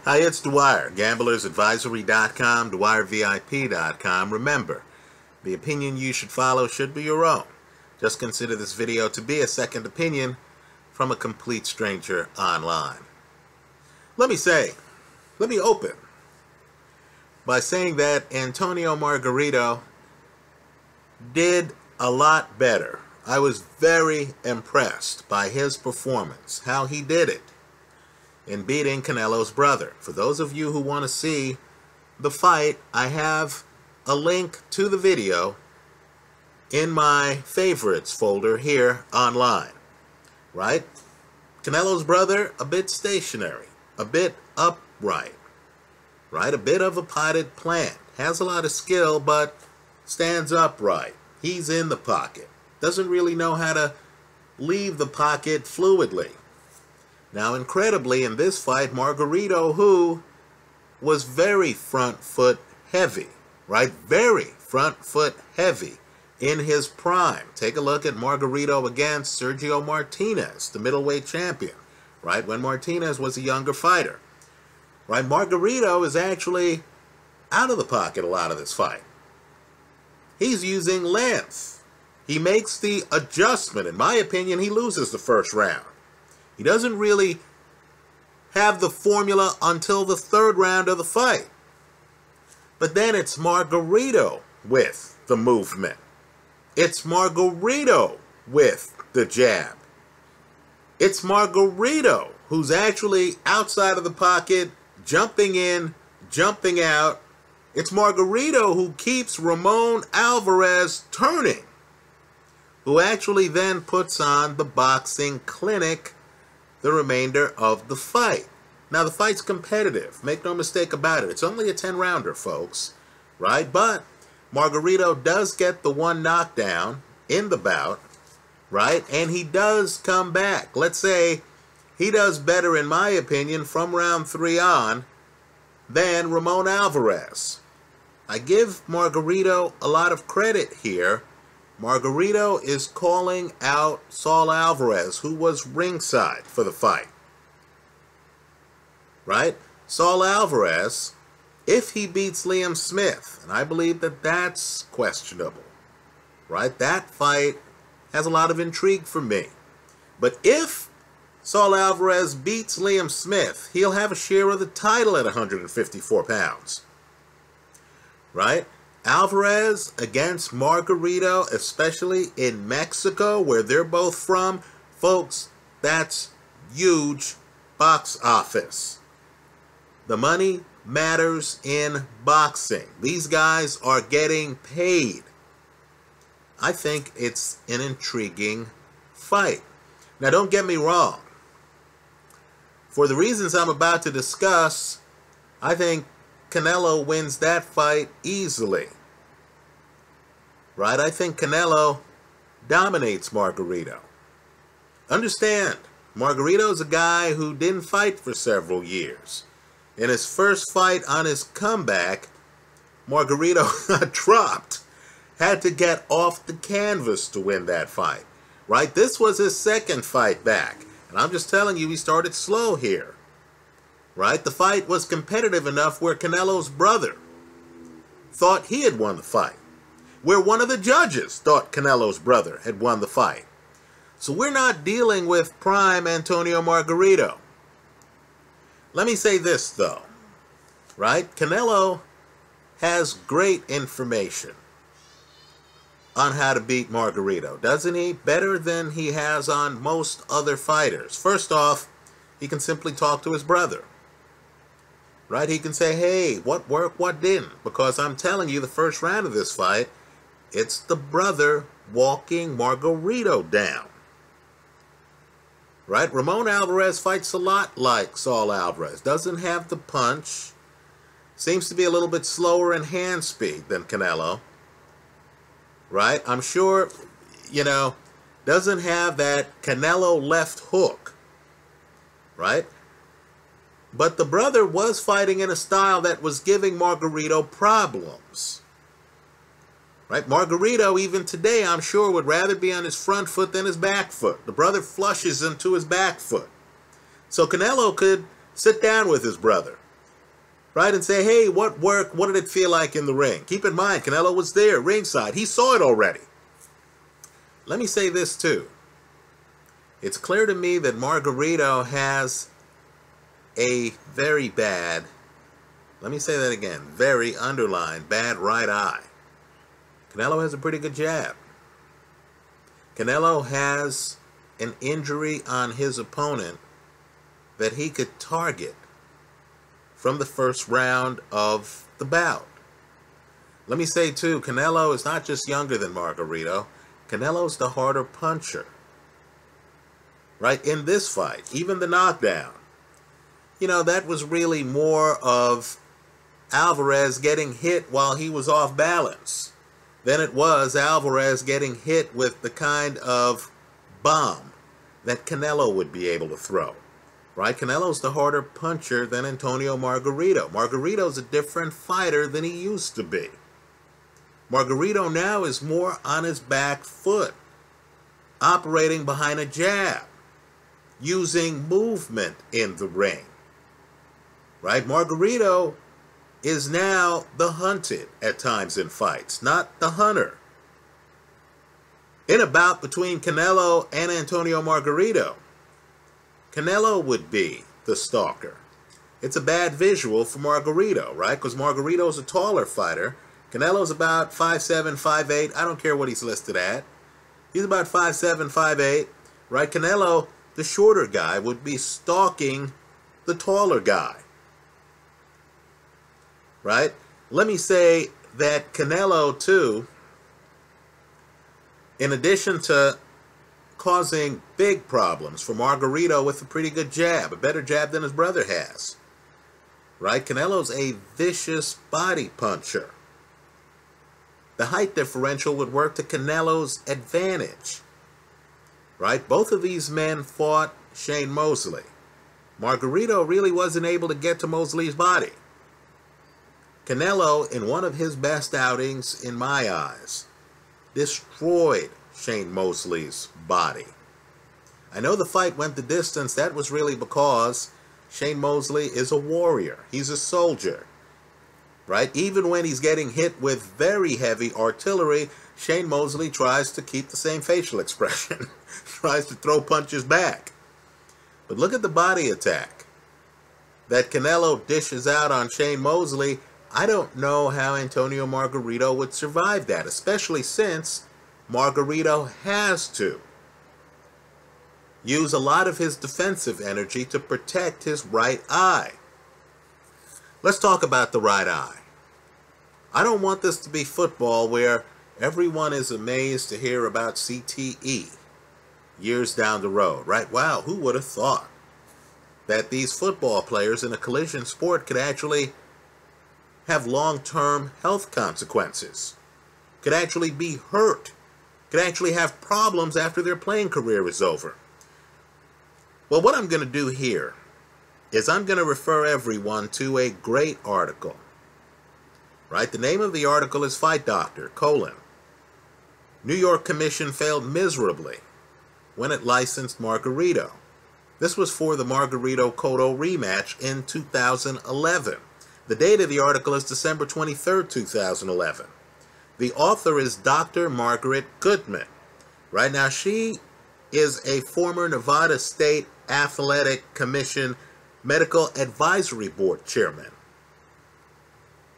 Hi, it's Dwyer, gamblersadvisory.com, dwyervip.com. Remember, the opinion you should follow should be your own. Just consider this video to be a second opinion from a complete stranger online. Let me open by saying that Antonio Margarito did a lot better. I was very impressed by his performance, how he did it in beating Canelo's brother. For those of you who want to see the fight, I have a link to the video in my favorites folder here online. Right? Canelo's brother, a bit stationary, a bit upright, right? A bit of a potted plant. Has a lot of skill, but stands upright. He's in the pocket. Doesn't really know how to leave the pocket fluidly. Now, incredibly, in this fight, Margarito, who was very front foot heavy, right? Very front foot heavy in his prime. Take a look at Margarito against Sergio Martinez, the middleweight champion, right? When Martinez was a younger fighter, right? Margarito is actually out of the pocket a lot of this fight. He's using length. He makes the adjustment. In my opinion, he loses the first round. He doesn't really have the formula until the third round of the fight. But then it's Margarito with the movement. It's Margarito with the jab. It's Margarito who's actually outside of the pocket, jumping in, jumping out. It's Margarito who keeps Ramon Alvarez turning, who actually then puts on the boxing clinic the remainder of the fight. Now, the fight's competitive. Make no mistake about it. It's only a 10-rounder, folks, right? But Margarito does get the one knockdown in the bout, right? And he does come back. Let's say he does better, in my opinion, from round 3 on than Ramon Alvarez. I give Margarito a lot of credit here. Margarito is calling out Saul Alvarez, who was ringside for the fight. Right? Saul Alvarez, if he beats Liam Smith, and I believe that that's questionable, right? That fight has a lot of intrigue for me. But if Saul Alvarez beats Liam Smith, he'll have a share of the title at 154 pounds. Right? Alvarez against Margarito, especially in Mexico, where they're both from, folks, that's huge box office. The money matters in boxing. These guys are getting paid. I think it's an intriguing fight. Now, don't get me wrong. For the reasons I'm about to discuss, I think Canelo wins that fight easily. Right? I think Canelo dominates Margarito. Understand, Margarito's a guy who didn't fight for several years. In his first fight on his comeback, Margarito got dropped. Had to get off the canvas to win that fight. Right? This was his second fight back. And I'm just telling you, he started slow here. Right? The fight was competitive enough where Canelo's brother thought he had won the fight. Where one of the judges thought Canelo's brother had won the fight. So we're not dealing with prime Antonio Margarito. Let me say this, though. Right? Canelo has great information on how to beat Margarito, doesn't he? Better than he has on most other fighters. First off, he can simply talk to his brother. Right? He can say, hey, what worked, what didn't? Because I'm telling you, the first round of this fight, it's the brother walking Margarito down. Right? Ramon Alvarez fights a lot like Saul Alvarez. Doesn't have the punch. Seems to be a little bit slower in hand speed than Canelo. Right? I'm sure, doesn't have that Canelo left hook. Right? But the brother was fighting in a style that was giving Margarito problems. Right? Margarito, even today, I'm sure, would rather be on his front foot than his back foot. The brother flushes him to his back foot. So Canelo could sit down with his brother right? And say, hey, what worked? What did it feel like in the ring? Keep in mind, Canelo was there, ringside. He saw it already. Let me say this too. It's clear to me that Margarito has a very bad, let me say that again, very underlined bad right eye. Canelo has a pretty good jab. Canelo has an injury on his opponent that he could target from the first round of the bout. Let me say too, Canelo is not just younger than Margarito. Canelo's the harder puncher. Right? In this fight, even the knockdown, you know, that was really more of Alvarez getting hit while he was off balance than it was Alvarez getting hit with the kind of bomb that Canelo would be able to throw. Right? Canelo's the harder puncher than Antonio Margarito. Margarito's a different fighter than he used to be. Margarito now is more on his back foot, operating behind a jab, using movement in the ring. Right? Margarito is now the hunted at times in fights, not the hunter. In a bout between Canelo and Antonio Margarito, Canelo would be the stalker. It's a bad visual for Margarito, right? Because Margarito's a taller fighter. Canelo's about 5'7", 5'8". I don't care what he's listed at. He's about 5'7", 5'8". Right? Canelo, the shorter guy, would be stalking the taller guy. Right? Let me say that Canelo, too, in addition to causing big problems for Margarito with a pretty good jab, a better jab than his brother has. Right? Canelo's a vicious body puncher. The height differential would work to Canelo's advantage. Right? Both of these men fought Shane Mosley. Margarito really wasn't able to get to Mosley's body. Canelo, in one of his best outings, in my eyes, destroyed Shane Mosley's body. I know the fight went the distance. That was really because Shane Mosley is a warrior. He's a soldier. Right? Even when he's getting hit with very heavy artillery, Shane Mosley tries to keep the same facial expression. Tries to throw punches back. But look at the body attack that Canelo dishes out on Shane Mosley. I don't know how Antonio Margarito would survive that, especially since Margarito has to use a lot of his defensive energy to protect his right eye. Let's talk about the right eye. I don't want this to be football where everyone is amazed to hear about CTE years down the road, right? Wow, who would have thought that these football players in a collision sport could actually have long-term health consequences, could actually be hurt, could actually have problems after their playing career is over. Well, what I'm going to do here is I'm going to refer everyone to a great article. Right? The name of the article is Fight Doctor, : New York Commission failed miserably when it licensed Margarito. This was for the Margarito-Cotto rematch in 2011. The date of the article is December 23rd, 2011. The author is Dr. Margaret Goodman. Right now, she is a former Nevada State Athletic Commission Medical Advisory Board chairman.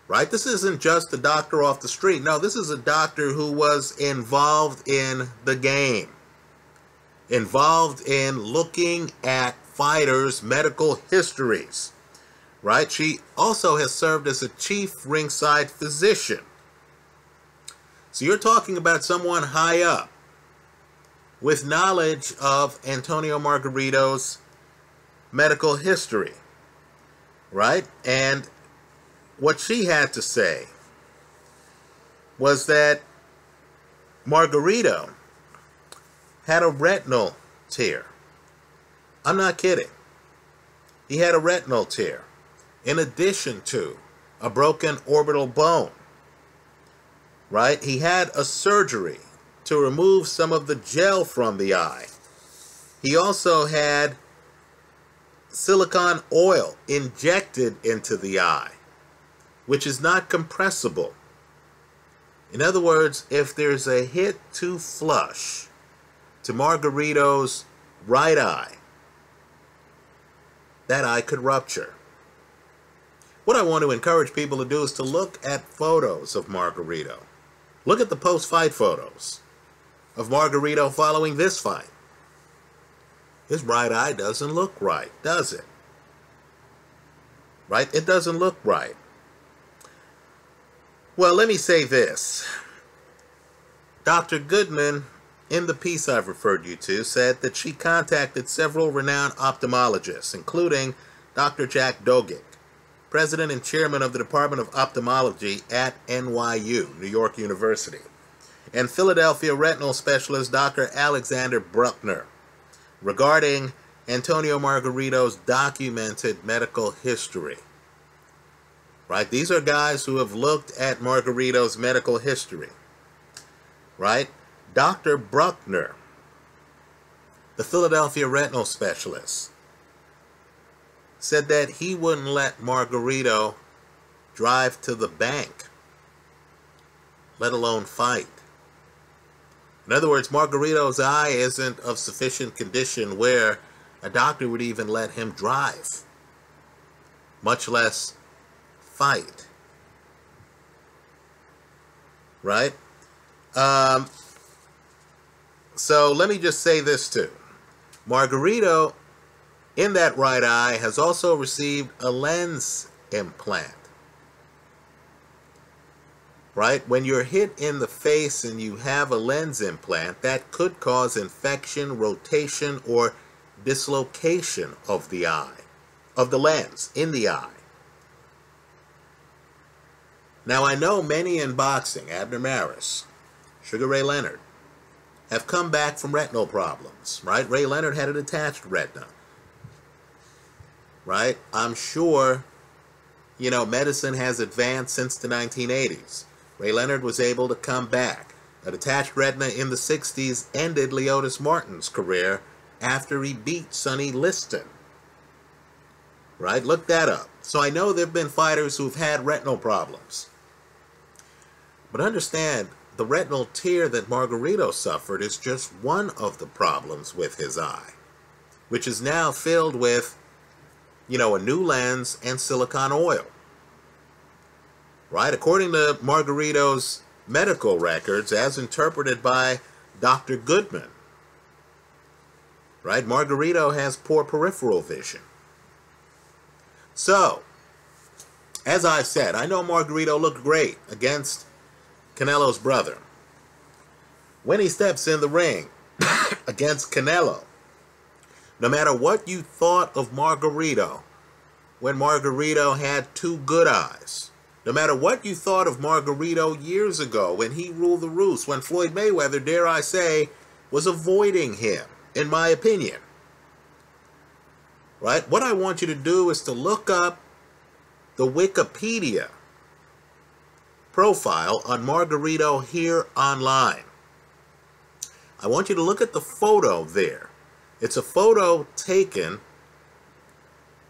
Right? This isn't just a doctor off the street. No, this is a doctor who was involved in the game. Involved in looking at fighters' medical histories. Right? She also has served as a chief ringside physician. So you're talking about someone high up with knowledge of Antonio Margarito's medical history. Right? And what she had to say was that Margarito had a retinal tear. I'm not kidding. He had a retinal tear, in addition to a broken orbital bone. Right? He had a surgery to remove some of the gel from the eye. He also had silicone oil injected into the eye. which is not compressible. In other words, if there's a hit too flush to Margarito's right eye, that eye could rupture. What I want to encourage people to do is to look at photos of Margarito. Look at the post-fight photos of Margarito following this fight. His right eye doesn't look right, does it? Right? It doesn't look right. Well, let me say this. Dr. Goodman, in the piece I've referred you to, said that she contacted several renowned ophthalmologists, including Dr. Jack Dogic, president and chairman of the Department of Ophthalmology at NYU, New York University, and Philadelphia retinal specialist Dr. Alexander Bruckner, regarding Antonio Margarito's documented medical history. Right? These are guys who have looked at Margarito's medical history. Right? Dr. Bruckner, the Philadelphia retinal specialist, said that he wouldn't let Margarito drive to the bank, let alone fight. In other words, Margarito's eye isn't of sufficient condition where a doctor would even let him drive, much less fight. Right? So let me just say this too. Margarito, in that right eye, has also received a lens implant. Right? When you're hit in the face and you have a lens implant, that could cause infection, rotation, or dislocation of the eye, of the lens in the eye. Now, I know many in boxing, Abner Maris, Sugar Ray Leonard, have come back from retinal problems, right? Ray Leonard had a detached retina, right? I'm sure, you know, medicine has advanced since the 1980s. Ray Leonard was able to come back. A detached retina in the 60s ended Leotis Martin's career after he beat Sonny Liston. Right? Look that up. So I know there have been fighters who've had retinal problems. But understand, the retinal tear that Margarito suffered is just one of the problems with his eye, which is now filled with, you know, a new lens and silicone oil. Right? According to Margarito's medical records, as interpreted by Dr. Goodman, right, Margarito has poor peripheral vision. So, as I said, I know Margarito looked great against Canelo's brother. When he steps in the ring against Canelo, no matter what you thought of Margarito, when Margarito had two good eyes, no matter what you thought of Margarito years ago when he ruled the roost, when Floyd Mayweather, dare I say, was avoiding him, in my opinion. Right? What I want you to do is to look up the Wikipedia profile on Margarito here online. I want you to look at the photo there. It's a photo taken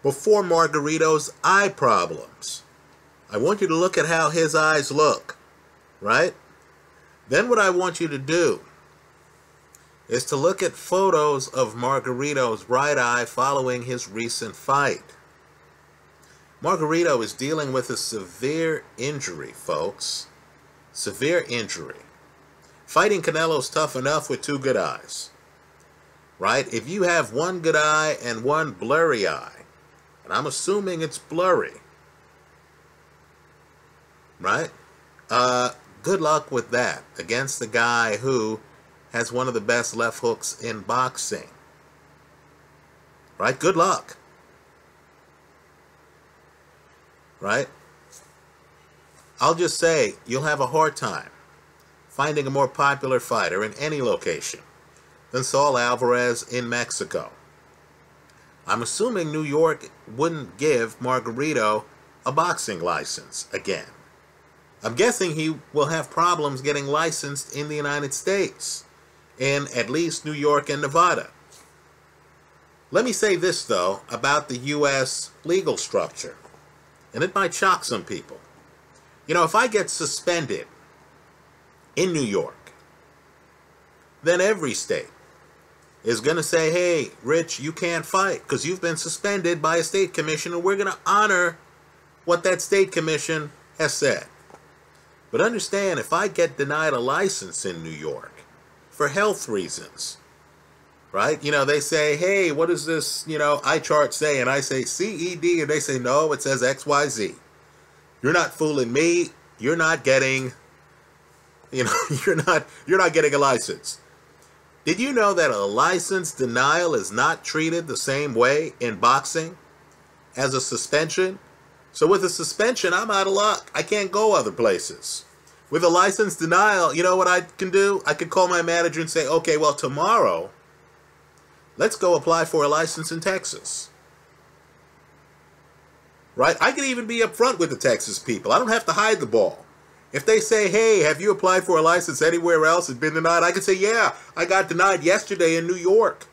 before Margarito's eye problems. I want you to look at how his eyes look, right? Then what I want you to do is to look at photos of Margarito's right eye following his recent fight. Margarito is dealing with a severe injury, folks. Severe injury. Fighting Canelo's tough enough with two good eyes, right? If you have one good eye and one blurry eye, and I'm assuming it's blurry, right? Good luck with that against the guy who has one of the best left hooks in boxing. Right? Good luck. Right? I'll just say, you'll have a hard time finding a more popular fighter in any location than Saul Alvarez in Mexico. I'm assuming New York wouldn't give Margarito a boxing license again. I'm guessing he will have problems getting licensed in the United States, in at least New York and Nevada. Let me say this, though, about the U.S. legal structure, and it might shock some people. You know, if I get suspended in New York, then every state is going to say, hey, Rich, you can't fight because you've been suspended by a state commission, and we're going to honor what that state commission has said. But understand, if I get denied a license in New York for health reasons, right? You know, they say, hey, what does this, eye chart say? And I say CED, and they say, no, it says XYZ. You're not fooling me. You're not getting, you're not getting a license. Did you know that a license denial is not treated the same way in boxing as a suspension? So with a suspension, I'm out of luck. I can't go other places. With a license denial, you know what I can do? I could call my manager and say, okay, well, tomorrow, let's go apply for a license in Texas. Right? I can even be upfront with the Texas people. I don't have to hide the ball. If they say, hey, have you applied for a license anywhere else and been denied? I can say, yeah, I got denied yesterday in New York.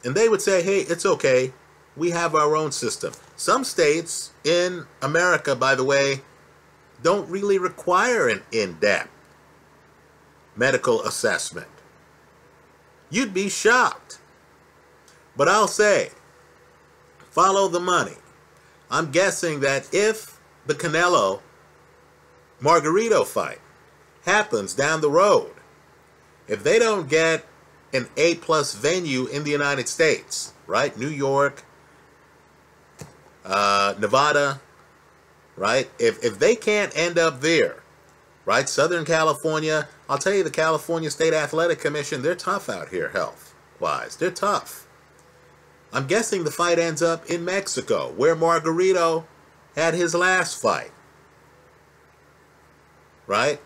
And they would say, hey, it's okay. We have our own system. Some states in America, by the way, don't really require an in-depth medical assessment. You'd be shocked. But I'll say, follow the money. I'm guessing that if the Canelo Margarito fight happens down the road, if they don't get an A+ venue in the United States, right? New York, Nevada, right? If they can't end up there, right? Southern California, I'll tell you, the California State Athletic Commission, they're tough out here health-wise. They're tough. I'm guessing the fight ends up in Mexico, where Margarito had his last fight. Right?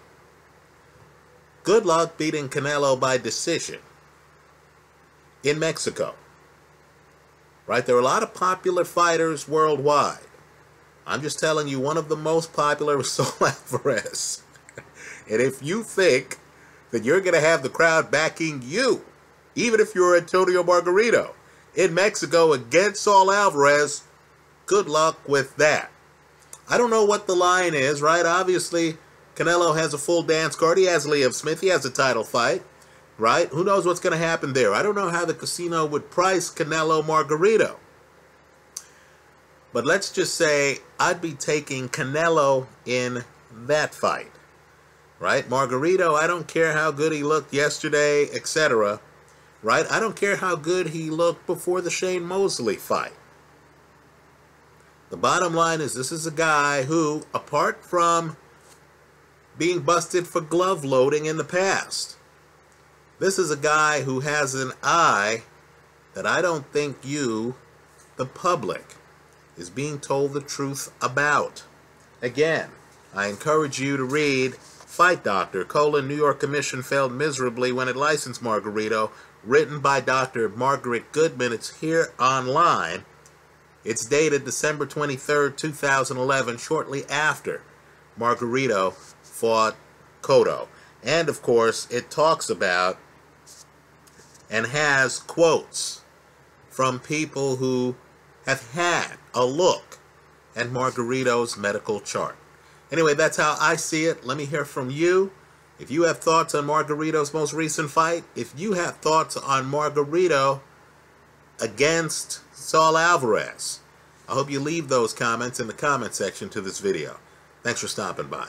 Good luck beating Canelo by decision in Mexico. Right? There are a lot of popular fighters worldwide. I'm just telling you, one of the most popular was Saul Alvarez. And if you think that you're going to have the crowd backing you, even if you're Antonio Margarito, in Mexico against Saul Alvarez, good luck with that. I don't know what the line is, right? Obviously, Canelo has a full dance card. He has Liam Smith. He has a title fight, right? Who knows what's going to happen there? I don't know how the casino would price Canelo Margarito. But let's just say I'd be taking Canelo in that fight, right? Margarito, I don't care how good he looked yesterday, etc., right? I don't care how good he looked before the Shane Mosley fight. The bottom line is, this is a guy who, apart from being busted for glove loading in the past, this is a guy who has an eye that I don't think you, the public, is being told the truth about. Again, I encourage you to read Fight Doctor, New York Commission failed miserably when it licensed Margarito, written by Dr. Margaret Goodman. It's here online. It's dated December 23rd, 2011, shortly after Margarito fought Cotto. And, of course, it talks about and has quotes from people who have had a look at Margarito's medical chart. Anyway, that's how I see it. Let me hear from you. If you have thoughts on Margarito's most recent fight, if you have thoughts on Margarito against Saul Alvarez, I hope you leave those comments in the comment section to this video. Thanks for stopping by.